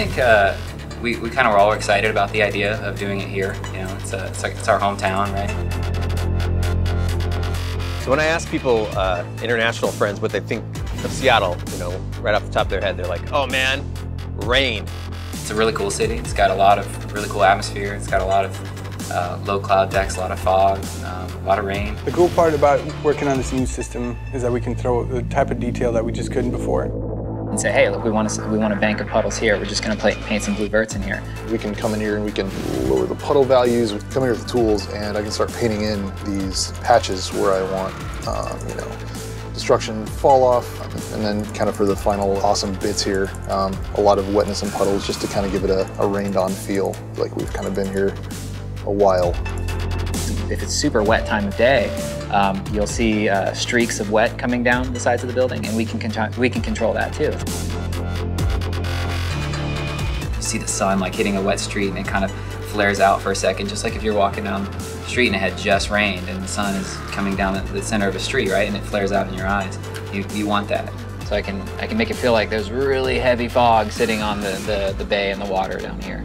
think we kind of were all excited about the idea of doing it here. You know, it's our hometown, right? So when I ask people, international friends, what they think of Seattle, you know, right off the top of their head, they're like, oh man, rain. It's a really cool city. It's got a lot of really cool atmosphere. It's got a lot of low cloud decks, a lot of fog, a lot of rain. The cool part about working on this new system is that we can throw the type of detail that we just couldn't before. And say, hey, look, we want a bank of puddles here. We're just going to paint some blue verts in here. We can come in here and we can lower the puddle values. We can come here with the tools, and I can start painting in these patches where I want, you know, destruction, fall off, and then kind of for the final awesome bits here, a lot of wetness and puddles just to kind of give it a rained-on feel, like we've kind of been here a while. If it's super wet time of day, you'll see streaks of wet coming down the sides of the building, and we can control that too. You see the sun like hitting a wet street, and it kind of flares out for a second, just like if you're walking down the street and it had just rained, and the sun is coming down the center of a street, right, and it flares out in your eyes. You want that. So I can make it feel like there's really heavy fog sitting on the bay and the water down here.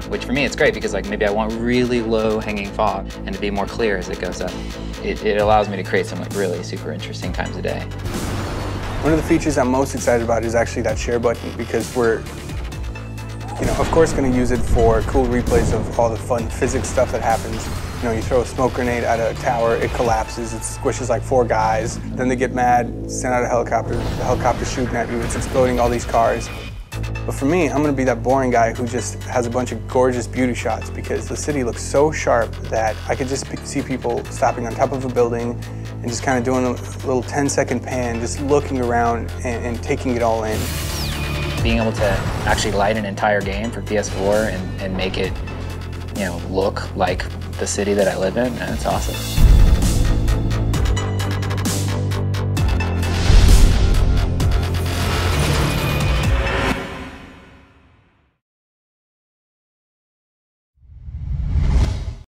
Which for me it's great because like maybe I want really low hanging fog and to be more clear as it goes up. It allows me to create some like really super interesting times of day. One of the features I'm most excited about is actually that share button, because we're, you know, of course going to use it for cool replays of all the fun physics stuff that happens. You know, you throw a smoke grenade at a tower, it collapses, it squishes like 4 guys, then they get mad, send out a helicopter, the helicopter's shooting at you, it's exploding all these cars. But for me, I'm going to be that boring guy who just has a bunch of gorgeous beauty shots, because the city looks so sharp that I could just see people stopping on top of a building and just kind of doing a little 10-second pan, just looking around and taking it all in. Being able to actually light an entire game for PS4 and make it, you know, look like the city that I live in, that's awesome.